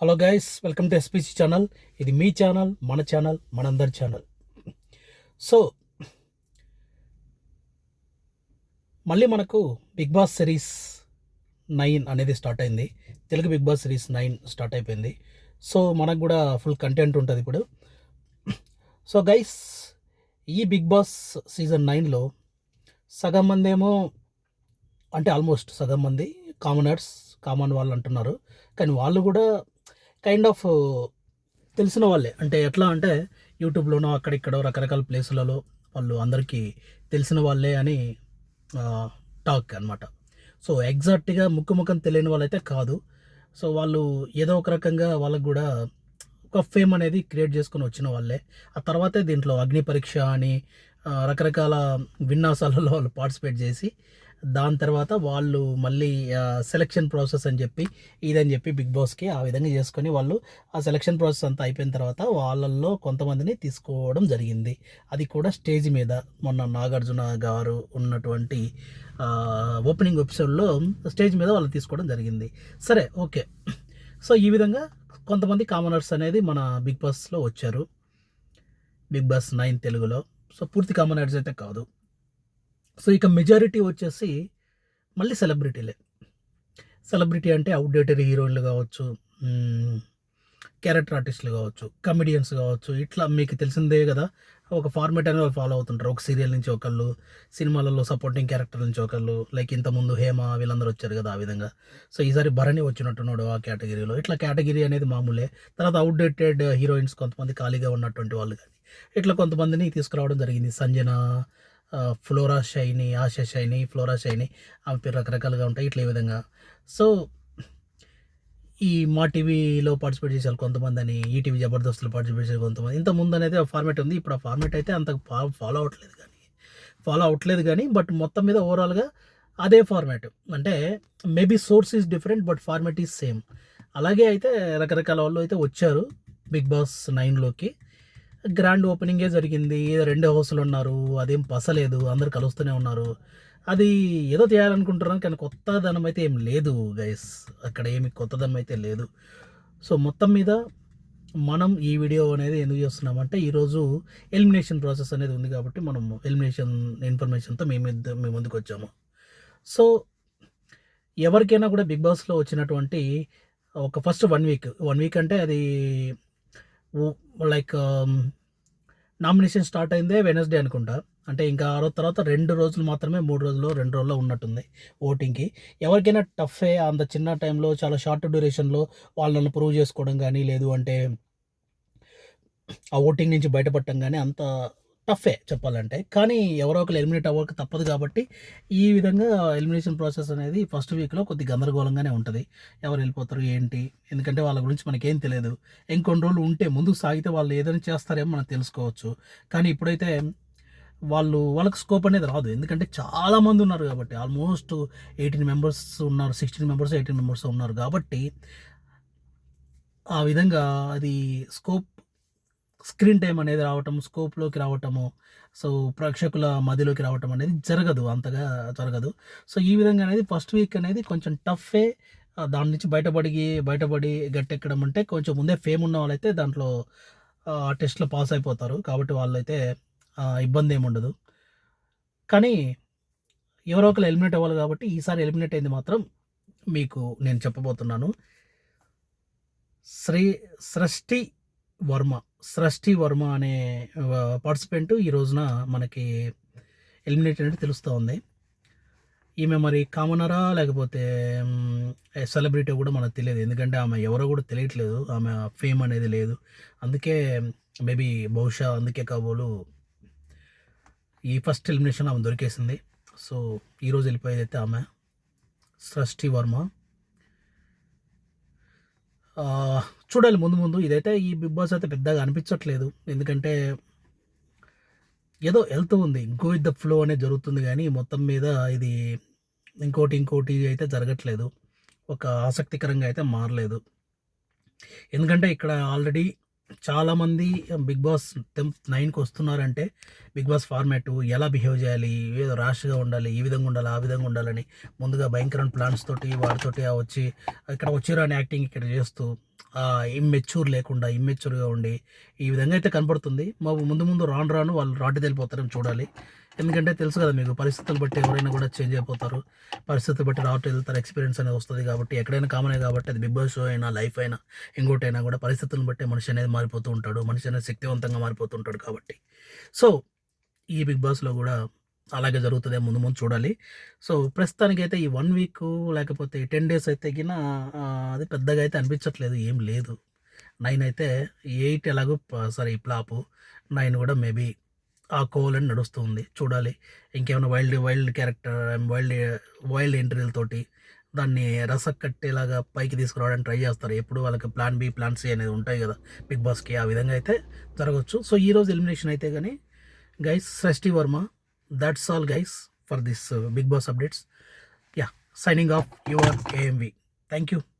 Hello guys, welcome to SPC channel. ఇది మీ channel, మన ఛానల్, మనందరి ఛానల్. సో మళ్ళీ మనకు బిగ్ బాస్ సిరీస్ 9 అనేది స్టార్ట్ అయింది. Telugu Bigg Boss series 9 start అయిపోయింది. సో మనకు కూడా ఫుల్ కంటెంట్ ఉంటుంది ఇప్పుడు. సో గైస్, ఈ బిగ్ బాస్ సీజన్ 9లో సగం మంది ఏమో, అంటే ఆల్మోస్ట్ సగం మంది కామన్ వాళ్ళు అంటున్నారు. కానీ వాళ్ళు కూడా కైండ్ ఆఫ్ తెలిసిన వాళ్ళే. అంటే ఎట్లా అంటే యూట్యూబ్లోనో అక్కడిక్కడో రకరకాల ప్లేసులలో వాళ్ళు అందరికీ తెలిసిన వాళ్ళే అని టాక్ అనమాట. సో ఎగ్జాక్ట్గా ముఖం తెలియని వాళ్ళైతే కాదు. సో వాళ్ళు ఏదో ఒక రకంగా వాళ్ళకు కూడా ఒక ఫేమ్ అనేది క్రియేట్ చేసుకొని వచ్చిన వాళ్ళే. ఆ తర్వాతే దీంట్లో అగ్ని పరీక్ష అని రకరకాల విన్యాసాలలో వాళ్ళు పార్టిసిపేట్ చేసి, దాని తర్వాత వాళ్ళు మళ్ళీ సెలక్షన్ ప్రాసెస్ అని చెప్పి ఇదని చెప్పి బిగ్ బాస్కి ఆ విధంగా చేసుకొని వాళ్ళు ఆ సెలక్షన్ ప్రాసెస్ అంతా అయిపోయిన తర్వాత వాళ్ళల్లో కొంతమందిని తీసుకోవడం జరిగింది. అది కూడా స్టేజ్ మీద మొన్న నాగార్జున గారు ఉన్నటువంటి ఓపెనింగ్ ఎపిసోడ్లో స్టేజ్ మీద వాళ్ళు తీసుకోవడం జరిగింది. సరే, ఓకే. సో ఈ విధంగా కొంతమంది కామనర్స్ అనేది మన బిగ్ బాస్లో వచ్చారు, బిగ్ బాస్ 9 తెలుగులో. సో పూర్తి కామనర్స్ అయితే కాదు. సో ఇక మెజారిటీ వచ్చేసి మళ్ళీ సెలబ్రిటీలే. సెలబ్రిటీ అంటే అవుట్డేటెడ్ హీరోయిన్లు కావచ్చు, క్యారెక్టర్ ఆర్టిస్టులు కావచ్చు, కమెడియన్స్ కావచ్చు. ఇట్లా మీకు తెలిసిందే కదా, ఒక ఫార్మేట్ అనేది ఫాలో అవుతుంటారు. ఒక సీరియల్ నుంచి ఒకళ్ళు, సినిమాలలో సపోర్టింగ్ క్యారెక్టర్ నుంచి ఒకళ్ళు, లైక్ ఇంతకుముందు హేమ వీళ్ళందరూ వచ్చారు కదా ఆ విధంగా. సో ఈసారి భరణి వచ్చినట్టున్నాడు ఆ కేటగిరీలో. ఇట్లా కేటగిరీ అనేది మామూలే. తర్వాత అవుట్డేటెడ్ హీరోయిన్స్ కొంతమంది ఖాళీగా ఉన్నటువంటి వాళ్ళు కానీ ఇట్లా కొంతమందిని తీసుకురావడం జరిగింది. సంజన, ఫ్లోరా షైని, ఆశా షైని, ఫ్లోరా షైని, ఆమె పేరు రకరకాలుగా ఉంటాయి. ఇట్లా ఈ విధంగా. సో ఈ మా టీవీలో పార్టిసిపేట్ చేశారు కొంతమంది అని, ఈటీవీ జబర్దస్త్లో పార్టిసిపేట్ చేశారు కొంతమంది. ఇంత ముందు అనేది ఆ ఫార్మేట్ ఉంది. ఇప్పుడు ఆ ఫార్మేట్ అయితే అంత ఫాలో అవ్వట్లేదు కానీ బట్ మొత్తం మీద ఓవరాల్గా అదే ఫార్మాట్. అంటే maybe source is different but format is same. అలాగే అయితే రకరకాల వాళ్ళు అయితే వచ్చారు బిగ్ బాస్ 9లోకి. గ్రాండ్ ఓపెనింగే జరిగింది. 2 హౌస్లు ఉన్నారు, అదేం పసలేదు, అందరు కలుస్తూనే ఉన్నారు. అది ఏదో చేయాలనుకుంటున్నాను కానీ కొత్తదనం అయితే ఏం లేదు గైస్, అక్కడ ఏమి కొత్తదనం అయితే లేదు. సో మొత్తం మీద మనం ఈ వీడియో అనేది ఎందుకు చేస్తున్నామంటే, ఈరోజు ఎలిమినేషన్ ప్రాసెస్ అనేది ఉంది కాబట్టి మనం ఎలిమినేషన్ ఇన్ఫర్మేషన్తో మీ ముందుకు వచ్చాము. సో ఎవరికైనా కూడా బిగ్ బాస్లో వచ్చినటువంటి ఒక ఫస్ట్ 1 వీక్ అంటే అది లైక్ నామినేషన్ స్టార్ట్ అయిందే వెనస్డే అనుకుంటా. అంటే ఇంకా ఆ రోజు తర్వాత 2 రోజులు మాత్రమే, 2 రోజుల్లో ఉన్నట్టుంది ఓటింగ్కి. ఎవరికైనా టఫే అంత చిన్న టైంలో, చాలా షార్ట్ డ్యూరేషన్లో వాళ్ళని ప్రూవ్ చేసుకోవడం కానీ, లేదు అంటే ఆ ఓటింగ్ నుంచి బయటపడటం కానీ అంత టఫే చెప్పాలంటే. కానీ ఎవరో ఒకరు ఎలిమినేట్ అవ్వక తప్పదు కాబట్టి ఈ విధంగా ఎలిమినేషన్ ప్రాసెస్ అనేది ఫస్ట్ వీక్లో కొద్ది గందరగోళంగానే ఉంటుంది. ఎవరు వెళ్ళిపోతారు ఏంటి, ఎందుకంటే వాళ్ళ గురించి మనకేం తెలియదు. ఇంకొన్ని రోజులు ఉంటే ముందుకు సాగితే వాళ్ళు ఏదైనా చేస్తారేమో మనం తెలుసుకోవచ్చు. కానీ ఇప్పుడైతే వాళ్ళకి స్కోప్ అనేది రాదు, ఎందుకంటే చాలామంది ఉన్నారు కాబట్టి. ఆల్మోస్ట్ 18 మెంబర్స్ ఉన్నారు, 16 మెంబర్స్ 18 మెంబర్స్ ఉన్నారు కాబట్టి ఆ విధంగా అది స్క్రీన్ టైం అనేది రావటం, స్కోప్లోకి రావటము, సో ప్రేక్షకుల మధ్యలోకి రావటం అనేది అంతగా జరగదు. సో ఈ విధంగా అనేది ఫస్ట్ వీక్ అనేది కొంచెం టఫే. దాని నుంచి బయటపడి గట్టెక్కడం అంటే కొంచెం ముందే ఫేమ్ ఉన్న వాళ్ళైతే దాంట్లో టెస్ట్లో పాస్ అయిపోతారు కాబట్టి వాళ్ళైతే ఇబ్బంది ఏమి ఉండదు. కానీ ఎవరో ఒకరు ఎలిమినేట్ అవ్వాలి కాబట్టి ఈసారి ఎలిమినేట్ అయింది మాత్రం మీకు నేను చెప్పబోతున్నాను. సృష్టి వర్మ అనే పార్టిసిపెంట్ ఈ రోజున మనకి ఎలిమినేట్ అనేది తెలుస్తూ ఉంది. ఈమె మరి కామనరా లేకపోతే సెలబ్రిటీ కూడా మనకు తెలియదు, ఎందుకంటే ఆమె ఎవరో కూడా తెలియట్లేదు, ఆమె ఫేమ్ అనేది లేదు. అందుకే మేబీ బహుశా అందుకే కాబోలు ఈ ఫస్ట్ ఎలిమినేషన్ ఆమె దొరికేసింది. సో ఈరోజు వెళ్ళిపోయేది అయితే ఆమె సృష్టి వర్మ. చూడాలి ముందు. ఇదైతే ఈ బిగ్ బాస్ అయితే పెద్దగా అనిపించట్లేదు, ఎందుకంటే ఏదో వెళ్తూ ఉంది, గో విత్ ద ఫ్లో అనేది జరుగుతుంది. కానీ మొత్తం మీద ఇది ఇంకోటి అయితే జరగట్లేదు, ఒక ఆసక్తికరంగా అయితే మారలేదు. ఎందుకంటే ఇక్కడ ఆల్రెడీ చాలామంది బిగ్ బాస్ 9కి వస్తున్నారంటే బిగ్ బాస్ ఫార్మాట్ ఎలా బిహేవ్ చేయాలి, ఏదో ర్యాష్గా ఉండాలి, ఈ విధంగా ఉండాలి, ఆ విధంగా ఉండాలని ముందుగా భయంకరమైన ప్లాన్స్ తోటి వాటితోటి వచ్చి ఇక్కడ వచ్చిరాని యాక్టింగ్ ఇక్కడ చేస్తూ ఇమ్మెచ్యూర్గా ఉండి ఈ విధంగా అయితే కనపడుతుంది. ముందు ముందు రాను వాళ్ళు రాటు తేలిపోతారని చూడాలి. ఎందుకంటే తెలుసు కదా మీకు, పరిస్థితులు బట్టి ఎవరైనా కూడా చేంజ్ అయిపోతారు. పరిస్థితులు బట్టి రాటు వెళ్తారు, ఎక్స్పీరియన్స్ అనేది వస్తుంది కాబట్టి ఎక్కడైనా కామనే కాబట్టి, అది బిగ్ బాస్ షో అయినా, లైఫ్ అయినా, ఇంకోటైనా కూడా పరిస్థితులను బట్టి మనిషి అనేది మారిపోతూ ఉంటాడు. మనిషి అనేది శక్తివంతంగా మారిపోతూ ఉంటాడు కాబట్టి. సో ఈ బిగ్ బాస్లో కూడా అలాగే జరుగుతుంది, ముందు ముందు చూడాలి. సో ప్రస్తుతానికైతే ఈ 1 వీక్ లేకపోతే ఈ 10 డేస్ అయితే గిన అది పెద్దగా అయితే అనిపించట్లేదు, ఏం లేదు. 9 అయితే 8 ఎలాగో సారీ ఫ్లాపు, 9 కూడా మేబీ ఆ కోలని నడుస్తూ ఉంది. చూడాలి ఇంకేమైనా వైల్డ్ క్యారెక్టర్, వైల్డ్ ఎంట్రీలతోటి దాన్ని రస కట్టేలాగా పైకి తీసుకురావడానికి ట్రై చేస్తారు. ఎప్పుడు వాళ్ళకి ప్లాన్ బి, ప్లాన్ సి అనేది ఉంటాయి కదా బిగ్ బాస్కి, ఆ విధంగా అయితే జరగవచ్చు. సో ఈరోజు ఎలిమినేషన్ అయితే కానీ guys, Srishti Varma, that's all guys for this Bigg Boss updates. Yeah, signing off, your AMV. Thank you.